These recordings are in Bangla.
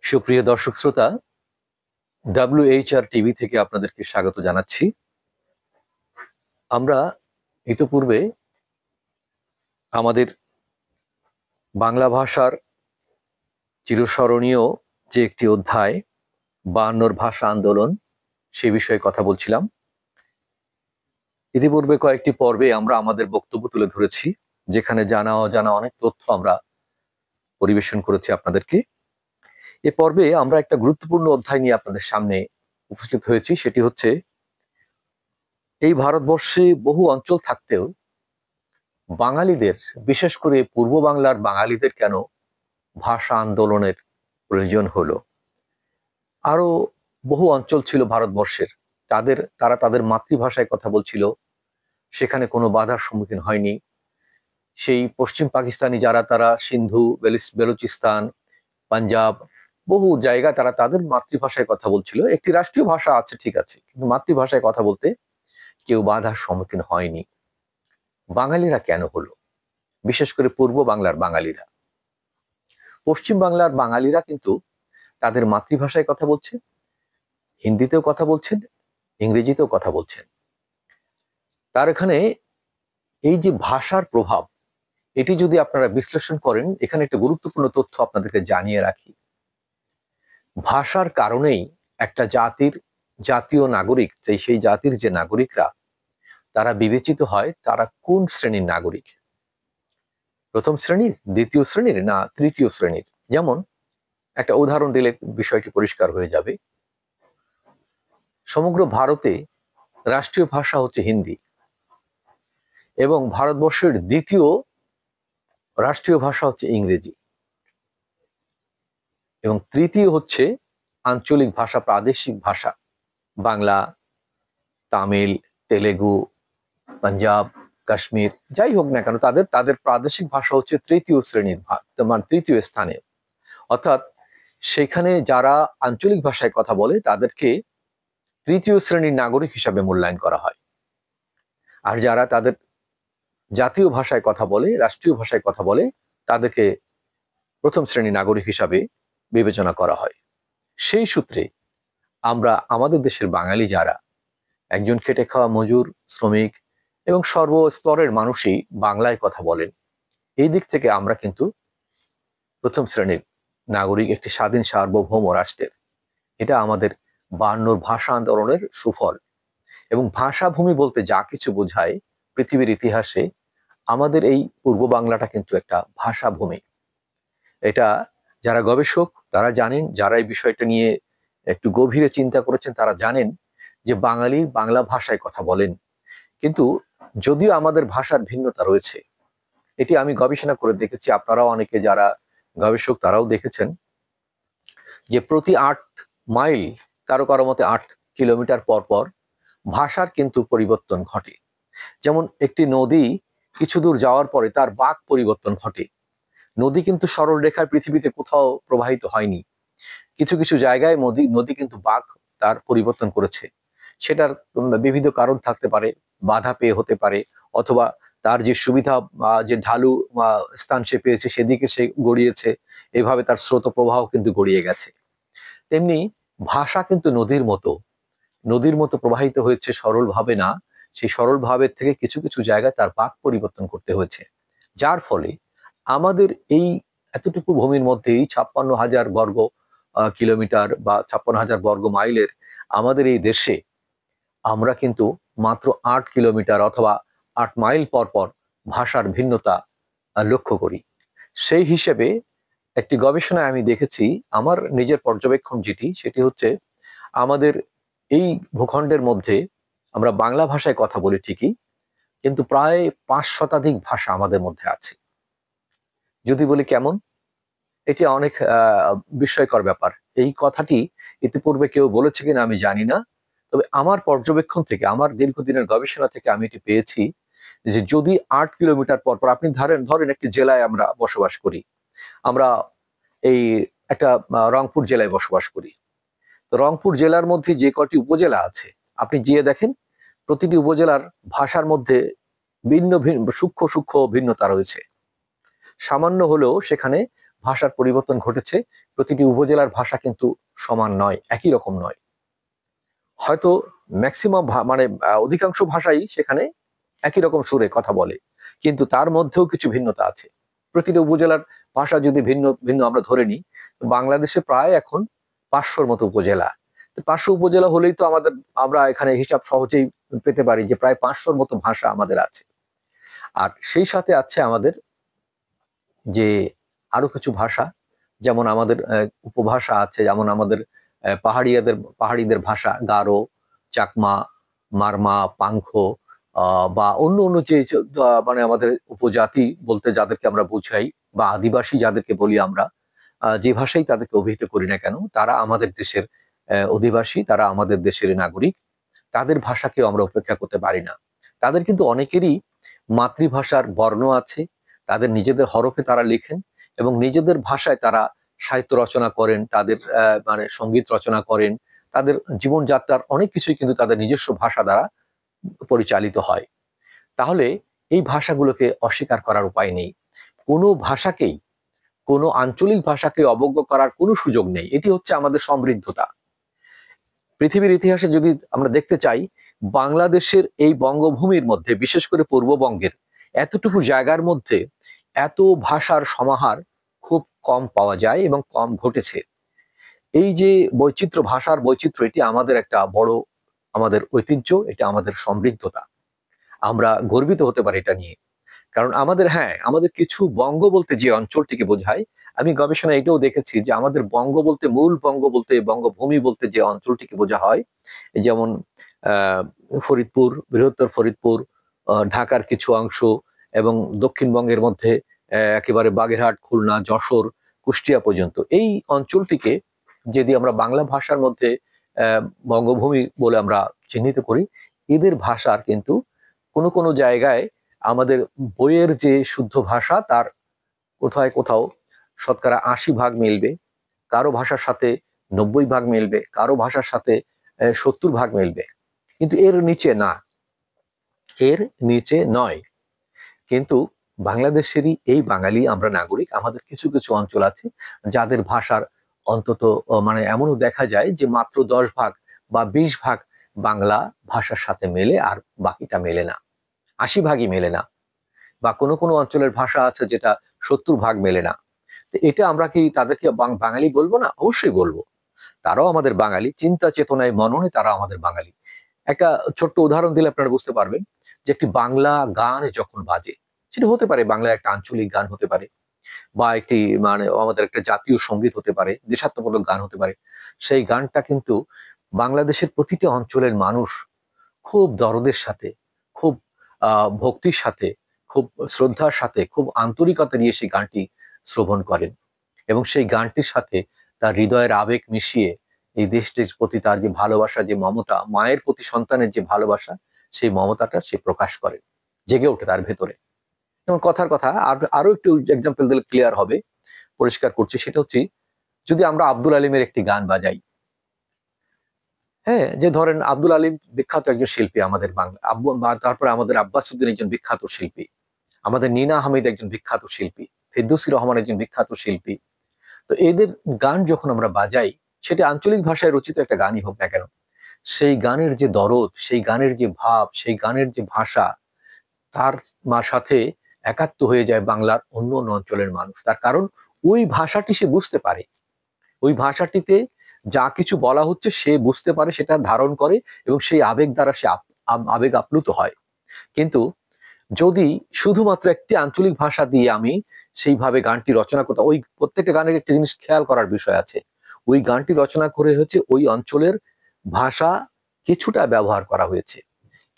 সুপ্রিয় দর্শক শ্রোতা, WHR টিভি থেকে আপনাদেরকে স্বাগত জানাচ্ছি। আমরা ইতিপূর্বে আমাদের বাংলা ভাষার চিরস্মরণীয় যে একটি অধ্যায় 52 ভাষা আন্দোলন সে বিষয়ে কথা বলছিলাম। ইতিপূর্বে কয়েকটি পর্বে আমরা আমাদের বক্তব্য তুলে ধরেছি, যেখানে জানা অজানা অনেক তথ্য আমরা পরিবেশন করেছি আপনাদেরকে। এ পর্বে আমরা একটা গুরুত্বপূর্ণ অধ্যায় নিয়ে আপনাদের সামনে উপস্থিত হয়েছি, সেটি হচ্ছে এই ভারতবর্ষে বহু অঞ্চল থাকতেও বাঙালিদের, বিশেষ করে পূর্ব বাংলার বাঙালিদের কেন ভাষা আন্দোলনের প্রয়োজন হলো। আরো বহু অঞ্চল ছিল ভারতবর্ষের, তারা তাদের মাতৃভাষায় কথা বলছিল, সেখানে কোনো বাধার সম্মুখীন হয়নি। সেই পশ্চিম পাকিস্তানি যারা, তারা সিন্ধু, বেলুচিস্তান, পাঞ্জাব, বহু জায়গায় তারা তাদের মাতৃভাষায় কথা বলছিল। একটি রাষ্ট্রীয় ভাষা আছে, ঠিক আছে, কিন্তু মাতৃভাষায় কথা বলতে কেউ বাধার সম্মুখীন হয়নি। বাঙালিরা কেন হলো? বিশেষ করে পূর্ব বাংলার বাঙালিরা। পশ্চিম বাংলার বাঙালিরা কিন্তু তাদের মাতৃভাষায় কথা বলছে, হিন্দিতেও কথা বলছেন, ইংরেজিতেও কথা বলছেন। তার এখানে এই যে ভাষার প্রভাব, এটি যদি আপনারা বিশ্লেষণ করেন, এখানে একটা গুরুত্বপূর্ণ তথ্য আপনাদেরকে জানিয়ে রাখি। ভাষার কারণেই একটা জাতির জাতীয় নাগরিক, সেই জাতির যে নাগরিকরা, তারা বিবেচিত হয় তারা কোন শ্রেণীর নাগরিক, প্রথম শ্রেণীর, দ্বিতীয় শ্রেণীর, না তৃতীয় শ্রেণীর। যেমন একটা উদাহরণ দিলে বিষয়টি পরিষ্কার হয়ে যাবে। সমগ্র ভারতে রাষ্ট্রীয় ভাষা হচ্ছে হিন্দি, এবং ভারতবর্ষের দ্বিতীয় রাষ্ট্রীয় ভাষা হচ্ছে ইংরেজি, এবং তৃতীয় হচ্ছে আঞ্চলিক ভাষা, প্রাদেশিক ভাষা, বাংলা, তামিল, তেলেগু, পাঞ্জাব, কাশ্মীর, যাই হোক না কেন, তাদের তাদের প্রাদেশিক ভাষা হচ্ছে তৃতীয় শ্রেণীর, মানে তৃতীয় স্থানে। অর্থাৎ সেখানে যারা আঞ্চলিক ভাষায় কথা বলে তাদেরকে তৃতীয় শ্রেণীর নাগরিক হিসাবে মূল্যায়ন করা হয়, আর যারা তাদের জাতীয় ভাষায় কথা বলে, রাষ্ট্রীয় ভাষায় কথা বলে, তাদেরকে প্রথম শ্রেণীর নাগরিক হিসাবে বিবেচনা করা হয়। সেই সূত্রে আমরা আমাদের দেশের বাঙালি যারা, একজন খেটে খাওয়া মজুর, শ্রমিক এবং সর্বস্তরের মানুষই বাংলায় কথা বলেন, এই দিক থেকে আমরা কিন্তু প্রথম শ্রেণীর নাগরিক একটি স্বাধীন সার্বভৌম রাষ্ট্রের। এটা আমাদের 52 ভাষা আন্দোলনের সুফল। এবং ভাষাভূমি বলতে যা কিছু বোঝায় পৃথিবীর ইতিহাসে, আমাদের এই পূর্ব বাংলাটা কিন্তু একটা ভাষাভূমি। এটা যারা গবেষক তারা জানেন, যারা এই বিষয়টা নিয়ে একটু গভীরে চিন্তা করেছেন তারা জানেন যে বাঙালি বাংলা ভাষায় কথা বলেন, কিন্তু যদিও আমাদের ভাষার ভিন্নতা রয়েছে, এটি আমি গবেষণা করে দেখেছি, আপনারাও অনেকে যারা গবেষক তারাও দেখেছেন, যে প্রতি 8 মাইল, কারো কারো মতে 8 কিলোমিটার পর পর ভাষার কিন্তু পরিবর্তন ঘটে। যেমন একটি নদী কিছু দূর যাওয়ার পরে তার বাঁক পরিবর্তন ঘটে। নদী কিন্তু সরল রেখায় পৃথিবীতে কোথাও প্রবাহিত হয়নি, কিছু কিছু জায়গায় নদী কিন্তু বাঁক তার পরিবর্তন করেছে। সেটার বিবিধ কারণ থাকতে পারে, বাধা পেয়ে হতে পারে, অথবা তার যে সুবিধা বা যে ঢালু স্থান সে পেয়েছে সেদিকে সে গড়িয়েছে, এভাবে তার স্রোত প্রবাহ কিন্তু গড়িয়ে গেছে। তেমনি ভাষা কিন্তু নদীর মতো প্রবাহিত হয়েছে, সরল ভাবে না। সেই সরল ভাবের থেকে কিছু কিছু জায়গায় তার বাঁক পরিবর্তন করতে হয়েছে, যার ফলে আমাদের এই এতটুকু ভূমির মধ্যে, এই 56,000 বর্গ কিলোমিটার বা 56,000 বর্গ মাইলের আমাদের এই দেশে, আমরা কিন্তু মাত্র 8 কিলোমিটার অথবা 8 মাইল পর পর ভাষার ভিন্নতা লক্ষ্য করি। সেই হিসেবে একটি গবেষণায় আমি দেখেছি, আমার নিজের পর্যবেক্ষণ যেটি, সেটি হচ্ছে আমাদের এই ভূখণ্ডের মধ্যে আমরা বাংলা ভাষায় কথা বলি ঠিকই, কিন্তু প্রায় 5 শতাধিক ভাষা আমাদের মধ্যে আছে। যদি বলি কেমন, এটি অনেক বিস্ময়কর ব্যাপার। এই কথাটি ইতিপূর্বে কেউ বলেছে কিনা আমি জানি না, তবে আমার পর্যবেক্ষণ থেকে, আমার দীর্ঘদিনের গবেষণা থেকে আমি এটি পেয়েছি, যে যদি 8 কিলোমিটার পর পর আপনি ধরেন একটি জেলায় আমরা বসবাস করি, আমরা এই একটা রংপুর জেলায় বসবাস করি। তো রংপুর জেলার মধ্যে যে কটি উপজেলা আছে, আপনি গিয়ে দেখেন প্রতিটি উপজেলার ভাষার মধ্যে ভিন্ন ভিন্ন সূক্ষ্ম সূক্ষ্ম ভিন্নতা রয়েছে। সামান্য হলেও সেখানে ভাষার পরিবর্তন ঘটেছে। প্রতিটি উপজেলার ভাষা কিন্তু সমান নয়, একই রকম নয়। হয়তো ম্যাক্সিমাম মানে অধিকাংশ ভাষাই সেখানে একই রকম সুরে কথা বলে, কিন্তু তার মধ্যেও কিছু ভিন্নতা আছে। প্রতিটি উপজেলার ভাষা যদি ভিন্ন ভিন্ন আমরা ধরে নিই, বাংলাদেশে প্রায় এখন 500-র মতো উপজেলা। 500 উপজেলা হলেই তো আমরা এখানে হিসাব সহজেই পেতে পারি যে প্রায় 500-র মতো ভাষা আমাদের আছে। আর সেই সাথে আছে আমাদের যে আরো কিছু ভাষা, যেমন আমাদের উপভাষা আছে, যেমন আমাদের পাহাড়িদের ভাষা গারো, চাকমা, মারমা, পাংখো, বা অন্য অন্য যে মানে আমাদের উপজাতি বলতে যাদেরকে আমরা বুঝাই বা আদিবাসী যাদেরকে বলি আমরা, যে ভাষাই তাদেরকে অভিহিত করি না কেন, তারা আমাদের দেশের অধিবাসী, তারা আমাদের দেশের নাগরিক। তাদের ভাষাকেও আমরা উপেক্ষা করতে পারি না। তাদের কিন্তু অনেকেরই মাতৃভাষার বর্ণ আছে, তাদের নিজেদের হরফে তারা লেখেন এবং নিজেদের ভাষায় তারা সাহিত্য রচনা করেন, তাদের মানে সঙ্গীত রচনা করেন, তাদের জীবনযাত্রার অনেক কিছুই কিন্তু তাদের নিজস্ব ভাষা দ্বারা পরিচালিত হয়। তাহলে এই ভাষাগুলোকে অস্বীকার করার উপায় নেই। কোনো ভাষাকেই, কোনো আঞ্চলিক ভাষাকে অবজ্ঞ করার কোনো সুযোগ নেই। এটি হচ্ছে আমাদের সমৃদ্ধতা। পৃথিবীর ইতিহাসে যদি আমরা দেখতে চাই, বাংলাদেশের এই বঙ্গভূমির মধ্যে, বিশেষ করে পূর্ববঙ্গের এতটুকু জায়গার মধ্যে এত ভাষার সমাহার খুব কম পাওয়া যায় এবং কম ঘটেছে। এই যে বৈচিত্র্য, ভাষার বৈচিত্র্য, এটি আমাদের একটা বড় আমাদের ঐতিহ্য, এটা আমাদের সমৃদ্ধতা। আমরা গর্বিত হতে পারি এটা নিয়ে। কারণ আমাদের কিছু বঙ্গ বলতে যে অঞ্চলটিকে বোঝায়, আমি গবেষণায় এটাও দেখেছি যে আমাদের বঙ্গ বলতে, মূল বঙ্গ বলতে, বঙ্গভূমি বলতে যে অঞ্চলটিকে বোঝা হয়, যেমন ফরিদপুর, বৃহত্তর ফরিদপুর, ঢাকার কিছু অংশ এবং দক্ষিণবঙ্গের মধ্যে একেবারে বাগেরহাট, খুলনা, যশোর, কুষ্টিয়া পর্যন্ত, এই অঞ্চলটিকে যদি আমরা বাংলা ভাষার মধ্যে বঙ্গভূমি বলে আমরা চিহ্নিত করি, এদের ভাষার কিন্তু কোনো কোনো জায়গায় আমাদের বইয়ের যে শুদ্ধ ভাষা তার কোথাও শতকরা 80 ভাগ মিলবে, কারো ভাষার সাথে 90 ভাগ মিলবে, কারো ভাষার সাথে 70 ভাগ মিলবে, কিন্তু এর নিচে না, এর নিচে নয়। কিন্তু বাংলাদেশেরই এই বাঙালি আমরা নাগরিক, আমাদের কিছু কিছু অঞ্চল আছে যাদের ভাষার অন্তত মানে এমনও দেখা যায় যে মাত্র 10 ভাগ বা 20 ভাগ বাংলা ভাষার সাথে মেলে, আর বাকিটা মেলে না, 80 ভাগই মেলে না। বা কোনো কোনো অঞ্চলের ভাষা আছে যেটা 70 ভাগ মেলে না। তো এটা আমরা কি তাদেরকে বাঙালি বলবো না? অবশ্যই বলবো। তারাও আমাদের বাঙালি, চিন্তা চেতনায় মননে তারা আমাদের বাঙালি। একটা ছোট্ট উদাহরণ দিলে আপনারা বুঝতে পারবেন যে একটি বাংলা গান যখন বাজে, সেটা হতে পারে বাংলা একটা আঞ্চলিক গান হতে পারে, বা একটি মানে আমাদের একটা জাতীয় সঙ্গীত হতে পারে, দেশাত্মবোধক গান হতে পারে। সেই গানটা কিন্তু বাংলাদেশের প্রতিটি অঞ্চলের মানুষ খুব দরদের সাথে, খুব ভক্তির সাথে, খুব শ্রদ্ধার সাথে, খুব আন্তরিকতা নিয়ে সেই গানটি শ্রবণ করেন এবং সেই গানটির সাথে তার হৃদয়ের আবেগ মিশিয়ে এই দেশটির প্রতি তার যে ভালোবাসা, যে মমতা, মায়ের প্রতি সন্তানের যে ভালোবাসা, সেই মমতাটা সে প্রকাশ করে, জেগে ওঠে তার ভেতরে। এবং কথার কথা আরো একটু এক্সাম্পল দিলে ক্লিয়ার হবে, পরিষ্কার করছি, সেটা হচ্ছে যদি আমরা আব্দুল আলিমের একটি গান বাজাই, হ্যাঁ, যে ধরেন আব্দুল আলিম বিখ্যাত একজন শিল্পী আমাদের বাংলা, তারপরে আমাদের আব্বাস উদ্দিন একজন বিখ্যাত শিল্পী, আমাদের নিনা আহমেদ একজন বিখ্যাত শিল্পী, ফেরদৌসী রহমান একজন বিখ্যাত শিল্পী। তো এদের গান যখন আমরা বাজাই, সেটা আঞ্চলিক ভাষায় রচিত একটা গানই হোক না কেন, সেই গানের যে দরদ, সেই গানের যে ভাব, সেই গানের যে ভাষা, তার সাথে একাত্ম হয়ে যায় বাংলার অন্য অন্য অঞ্চলের মানুষ। তার কারণ ওই ভাষাটি সে বুঝতে পারে, ওই ভাষাটিতে যা কিছু বলা হচ্ছে সে বুঝতে পারে, সেটা ধারণ করে এবং সেই আবেগ দ্বারা সে আবেগ আপ্লুত হয়। কিন্তু যদি শুধুমাত্র একটি আঞ্চলিক ভাষা দিয়ে আমি সেইভাবে গানটি রচনা করতাম, ওই প্রত্যেকটা গানের একটা জিনিস খেয়াল করার বিষয় আছে, ওই গানটি রচনা করে হচ্ছে ওই অঞ্চলের ভাষা কিছুটা ব্যবহার করা হয়েছে,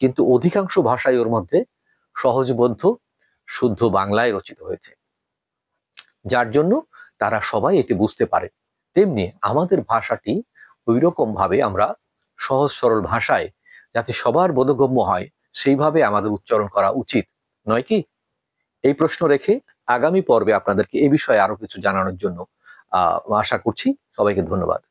কিন্তু অধিকাংশ ভাষাই ওর মধ্যে সহজবোধ্য, শুদ্ধ বাংলায় রচিত হয়েছে, যার জন্য তারা সবাই এটি বুঝতে পারে। তেমনি আমাদের ভাষাটি ওই রকম ভাবে আমরা সহজ সরল ভাষায় যাতে সবার বোধগম্য হয়, সেইভাবে আমাদের উচ্চারণ করা উচিত নয় কি? এই প্রশ্ন রেখে আগামী পর্বে আপনাদেরকে এই বিষয়ে আরো কিছু জানানোর জন্য আশা করছি। সবাইকে ধন্যবাদ।